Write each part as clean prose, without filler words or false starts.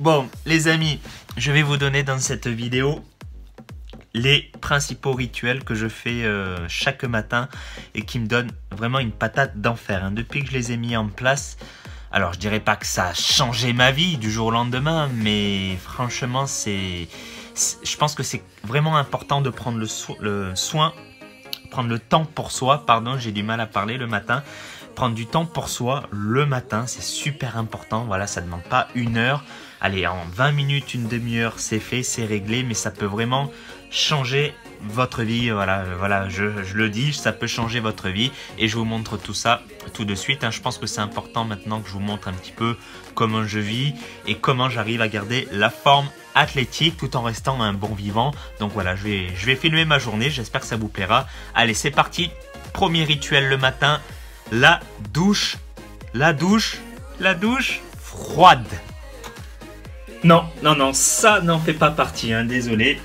Bon, les amis, je vais vous donner dans cette vidéo les principaux rituels que je fais chaque matin et qui me donnent vraiment une patate d'enfer. Hein. Depuis que je les ai mis en place, alors je dirais pas que ça a changé ma vie du jour au lendemain, mais franchement, je pense que c'est vraiment important de prendre prendre le temps pour soi, pardon, j'ai du mal à parler le matin. Prendre du temps pour soi le matin, c'est super important. Voilà, ça ne demande pas une heure. Allez, en 20 minutes, une demi-heure, c'est fait, c'est réglé, mais ça peut vraiment changer votre vie. Voilà, je le dis, ça peut changer votre vie et je vous montre tout ça tout de suite. Hein. Je pense que c'est important maintenant que je vous montre un petit peu comment je vis et comment j'arrive à garder la forme athlétique tout en restant un bon vivant. Donc voilà, je vais filmer ma journée, j'espère que ça vous plaira. Allez, c'est parti. Premier rituel le matin, la douche froide. Non, ça n'en fait pas partie, hein, désolé.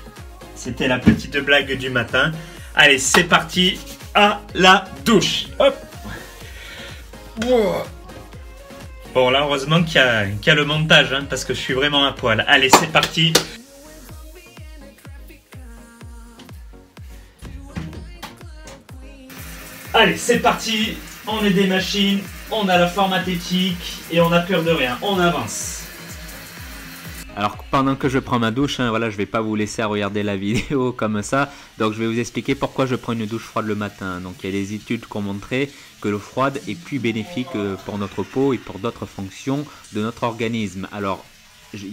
C'était la petite blague du matin. Allez, c'est parti, à la douche. Hop. Bon, là, heureusement qu'il y a le montage, hein, parce que je suis vraiment à poil. Allez, c'est parti. Allez, c'est parti. On est des machines, on a la forme athlétique et on n'a peur de rien. On avance. Alors pendant que je prends ma douche, hein, voilà, je ne vais pas vous laisser à regarder la vidéo comme ça. Donc je vais vous expliquer pourquoi je prends une douche froide le matin. Donc il y a des études qui ont montré que l'eau froide est plus bénéfique pour notre peau et pour d'autres fonctions de notre organisme. Alors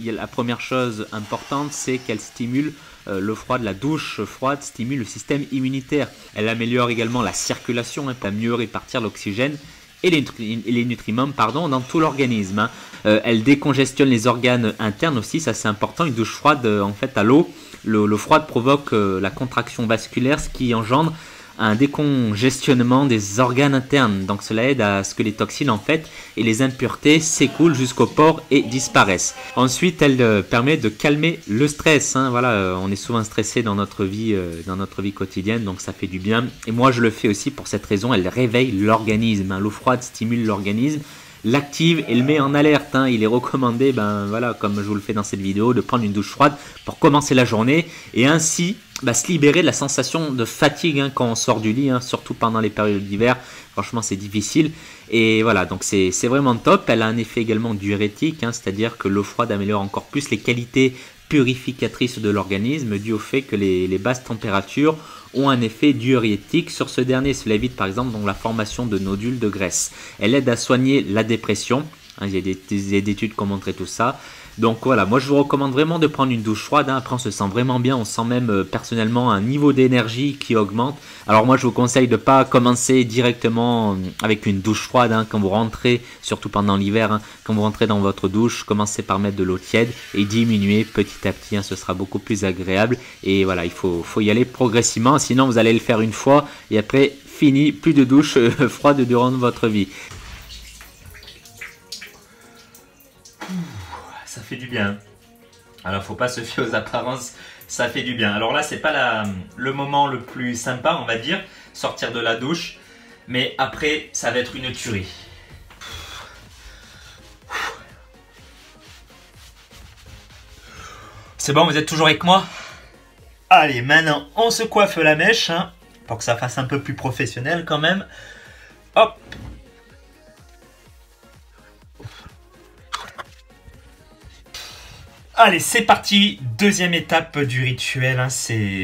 la première chose importante, c'est qu'elle stimule l'eau froide, la douche froide stimule le système immunitaire. Elle améliore également la circulation, hein, pour mieux répartir l'oxygène et les nutriments dans tout l'organisme. Hein. Elle décongestionne les organes internes aussi, ça c'est important. Une douche froide, en fait, à l'eau froide provoque la contraction vasculaire, ce qui engendre un décongestionnement des organes internes. Donc cela aide à ce que les toxines en fait et les impuretés s'écoulent jusqu'au pores et disparaissent. Ensuite, elle permet de calmer le stress. Hein. Voilà, on est souvent stressé dans notre vie quotidienne, donc ça fait du bien. Et moi, je le fais aussi pour cette raison. Elle réveille l'organisme. Hein. L'eau froide stimule l'organisme, l'active et le met en alerte. Hein. Il est recommandé, voilà, comme je vous le fais dans cette vidéo, de prendre une douche froide pour commencer la journée et ainsi se libérer de la sensation de fatigue, hein, quand on sort du lit, hein, surtout pendant les périodes d'hiver. Franchement, c'est difficile. Et voilà, donc c'est vraiment top. Elle a un effet également diurétique, hein, c'est-à-dire que l'eau froide améliore encore plus les qualités purificatrices de l'organisme dû au fait que les basses températures ont un effet diurétique sur ce dernier. Cela évite par exemple donc la formation de nodules de graisse. Elle aide à soigner la dépression. Hein, il y a des études qui ont montré tout ça. Donc voilà, moi je vous recommande vraiment de prendre une douche froide. Hein. Après on se sent vraiment bien, on sent même personnellement un niveau d'énergie qui augmente. Alors moi je vous conseille de ne pas commencer directement avec une douche froide, hein, quand vous rentrez, surtout pendant l'hiver, hein, quand vous rentrez dans votre douche, commencez par mettre de l'eau tiède et diminuer petit à petit, hein, ce sera beaucoup plus agréable. Et voilà, il faut y aller progressivement, sinon vous allez le faire une fois et après fini, plus de douche froide durant votre vie. Ça fait du bien. Alors, faut pas se fier aux apparences, ça fait du bien. Alors là, c'est pas le moment le plus sympa, on va dire, sortir de la douche. Mais après, ça va être une tuerie. C'est bon, vous êtes toujours avec moi? Allez, maintenant, on se coiffe la mèche, hein, pour que ça fasse un peu plus professionnel quand même. Hop! Allez, c'est parti, deuxième étape du rituel. Hein,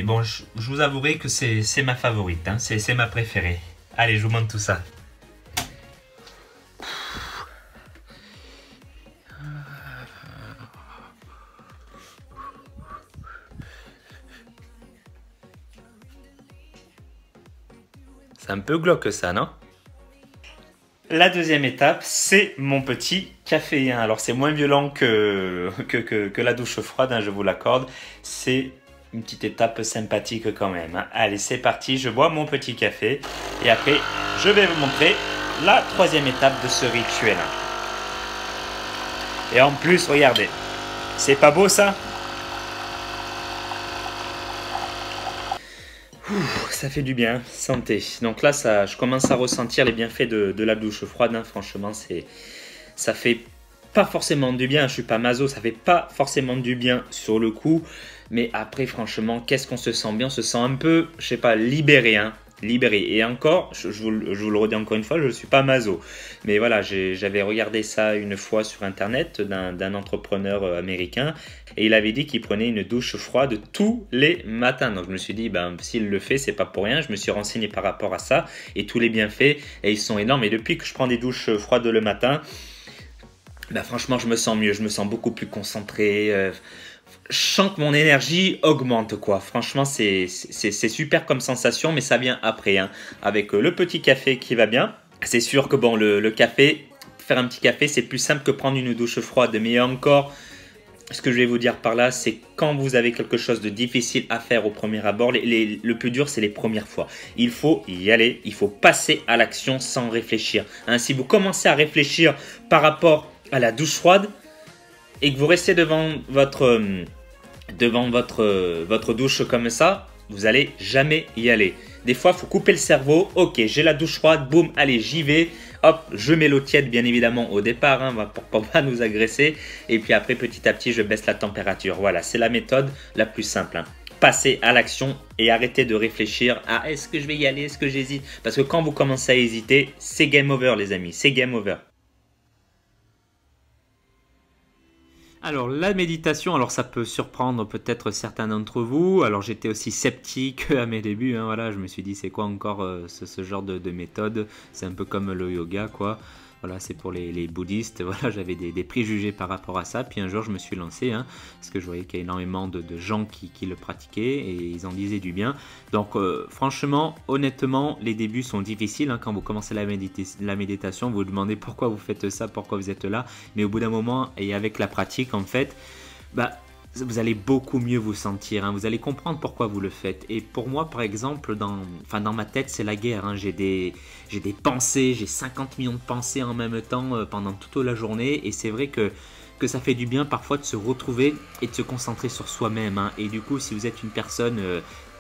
bon, je vous avouerai que c'est ma favorite, hein, c'est ma préférée. Allez, je vous montre tout ça. C'est un peu glauque ça, non? La deuxième étape, c'est mon petit café. Hein. Alors c'est moins violent que la douche froide, hein, je vous l'accorde. C'est une petite étape sympathique quand même. Hein. Allez, c'est parti, je bois mon petit café. Et après, je vais vous montrer la troisième étape de ce rituel. Hein. Et en plus, regardez, c'est pas beau ça? Ça fait du bien, santé. Donc là, je commence à ressentir les bienfaits de la douche froide. Hein. Franchement, ça fait pas forcément du bien. Je suis pas maso, ça fait pas forcément du bien sur le coup. Mais après, franchement, qu'est-ce qu'on se sent bien? On se sent un peu, je sais pas, libéré, hein. Libéré. Et encore, je vous le redis encore une fois, je ne suis pas maso. Mais voilà, j'avais regardé ça une fois sur Internet d'un entrepreneur américain. Et il avait dit qu'il prenait une douche froide tous les matins. Donc je me suis dit, ben, s'il le fait, c'est pas pour rien. Je me suis renseigné par rapport à ça. Et tous les bienfaits, et ils sont énormes. Et depuis que je prends des douches froides le matin, ben, franchement, je me sens mieux. Je me sens beaucoup plus concentré. Je sens que mon énergie augmente, quoi. Franchement, c'est super comme sensation, mais ça vient après, hein. Avec le petit café qui va bien. C'est sûr que bon, le café, faire un petit café, c'est plus simple que prendre une douche froide. Mais encore, ce que je vais vous dire par là, c'est quand vous avez quelque chose de difficile à faire au premier abord, le plus dur, c'est les premières fois. Il faut y aller, il faut passer à l'action sans réfléchir, hein. Si vous commencez à réfléchir par rapport à la douche froide et que vous restez devant votre douche comme ça, vous allez jamais y aller. Des fois, il faut couper le cerveau. Ok, j'ai la douche froide, boum, allez, j'y vais. Hop, je mets l'eau tiède, bien évidemment, au départ, hein, pour ne pas nous agresser. Et puis après, petit à petit, je baisse la température. Voilà, c'est la méthode la plus simple, hein. Passez à l'action et arrêtez de réfléchir à est-ce que je vais y aller, est-ce que j'hésite. Parce que quand vous commencez à hésiter, c'est game over, les amis, c'est game over. Alors la méditation, alors ça peut surprendre peut-être certains d'entre vous. Alors j'étais aussi sceptique à mes débuts, hein, voilà, je me suis dit c'est quoi encore ce genre de méthode? C'est un peu comme le yoga, quoi. Voilà, c'est pour les bouddhistes. Voilà, j'avais des préjugés par rapport à ça. Puis un jour, je me suis lancé, hein, parce que je voyais qu'il y a énormément de gens qui le pratiquaient et ils en disaient du bien. Donc, franchement, honnêtement, les débuts sont difficiles, hein, quand vous commencez la méditation. Vous vous demandez pourquoi vous faites ça, pourquoi vous êtes là. Mais au bout d'un moment, et avec la pratique, en fait, bah, vous allez beaucoup mieux vous sentir, hein. Vous allez comprendre pourquoi vous le faites. Et pour moi, par exemple, dans ma tête, c'est la guerre, hein. J'ai des pensées, j'ai 50 millions de pensées en même temps pendant toute la journée. Et c'est vrai que ça fait du bien parfois de se retrouver et de se concentrer sur soi-même, hein. Et du coup, si vous êtes une personne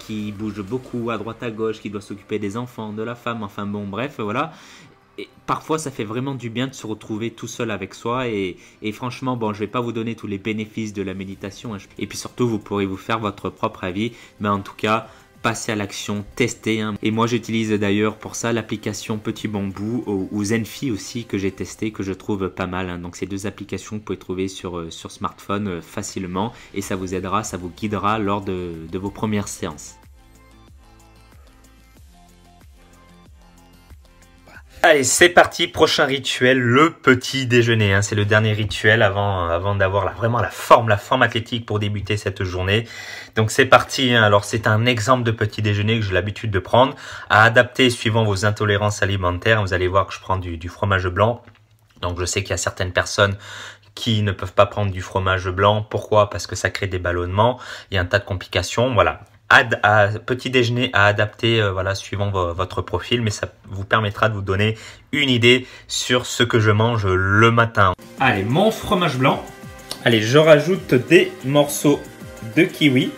qui bouge beaucoup à droite à gauche, qui doit s'occuper des enfants, de la femme, enfin bon, bref, voilà. Et parfois, ça fait vraiment du bien de se retrouver tout seul avec soi et franchement, bon, je ne vais pas vous donner tous les bénéfices de la méditation, hein. Et puis surtout, vous pourrez vous faire votre propre avis, mais en tout cas, passez à l'action, testez, hein. Et moi, j'utilise d'ailleurs pour ça l'application Petit Bambou ou Zenfi aussi que j'ai testé, que je trouve pas mal, hein. Donc, ces deux applications que vous pouvez trouver sur smartphone facilement et ça vous aidera, ça vous guidera lors de vos premières séances. Allez, c'est parti, prochain rituel, le petit déjeuner, hein. C'est le dernier rituel avant d'avoir vraiment la forme athlétique pour débuter cette journée. Donc c'est parti, hein. Alors c'est un exemple de petit déjeuner que j'ai l'habitude de prendre, à adapter suivant vos intolérances alimentaires. Vous allez voir que je prends du fromage blanc. Donc je sais qu'il y a certaines personnes qui ne peuvent pas prendre du fromage blanc. Pourquoi? Parce que ça crée des ballonnements, il y a un tas de complications, voilà. Petit déjeuner à adapter voilà, suivant votre profil, mais ça vous permettra de vous donner une idée sur ce que je mange le matin. Allez, mon fromage blanc. Allez, je rajoute des morceaux de kiwi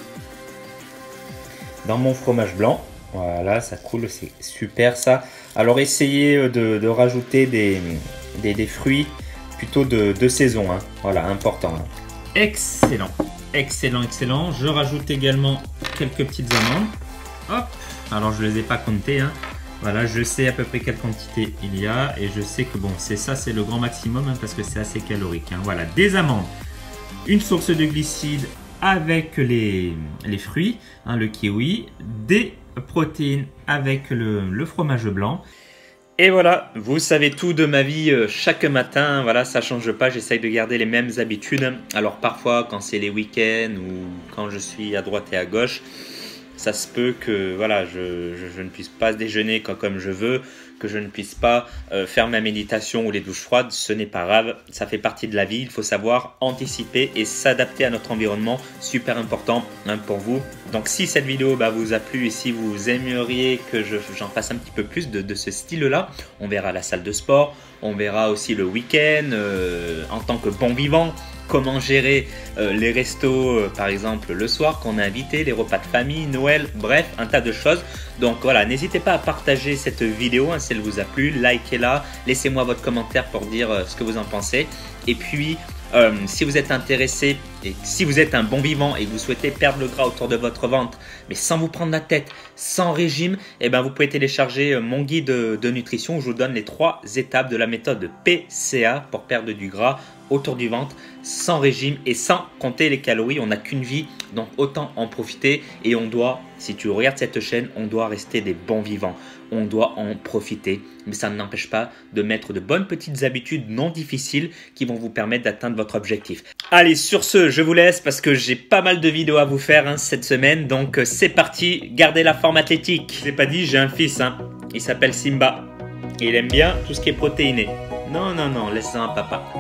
dans mon fromage blanc. Voilà, ça coule, c'est super ça. Alors essayez de rajouter des fruits plutôt de saison, hein. Voilà, important, hein. Excellent. Excellent, excellent. Je rajoute également quelques petites amandes. Hop. Alors, je ne les ai pas comptées, hein. Voilà, je sais à peu près quelle quantité il y a. Et je sais que bon, c'est le grand maximum, hein, parce que c'est assez calorique, hein. Voilà, des amandes. Une source de glucides avec les fruits, hein, le kiwi. Des protéines avec le fromage blanc. Et voilà, vous savez tout de ma vie chaque matin, voilà, ça change pas, j'essaye de garder les mêmes habitudes. Alors parfois, quand c'est les week-ends ou quand je suis à droite et à gauche, ça se peut que voilà, je ne puisse pas déjeuner comme je veux, que je ne puisse pas faire ma méditation ou les douches froides, ce n'est pas grave, ça fait partie de la vie, il faut savoir anticiper et s'adapter à notre environnement, super important, hein, pour vous. Donc si cette vidéo vous a plu et si vous aimeriez que j'en fasse un petit peu plus de ce style-là, on verra la salle de sport, on verra aussi le week-end en tant que bon vivant, comment gérer les restos, par exemple le soir quand on est invité, les repas de famille, Noël, bref, un tas de choses. Donc voilà, n'hésitez pas à partager cette vidéo si elle vous a plu, likez-la, laissez-moi votre commentaire pour dire ce que vous en pensez. Et puis, si vous êtes intéressé et si vous êtes un bon vivant et que vous souhaitez perdre le gras autour de votre ventre, mais sans vous prendre la tête, sans régime, eh ben vous pouvez télécharger mon guide de nutrition où je vous donne les 3 étapes de la méthode PCA pour perdre du gras autour du ventre, sans régime et sans compter les calories. On n'a qu'une vie, donc autant en profiter. Et on doit, si tu regardes cette chaîne, on doit rester des bons vivants. On doit en profiter, mais ça ne n'empêche pas de mettre de bonnes petites habitudes non difficiles qui vont vous permettre d'atteindre votre objectif. Allez, sur ce, je vous laisse parce que j'ai pas mal de vidéos à vous faire cette semaine. Donc c'est parti, gardez la forme athlétique. Je l'ai pas dit, j'ai un fils, il s'appelle Simba. Et il aime bien tout ce qui est protéiné. Non, non, non, laisse ça à papa.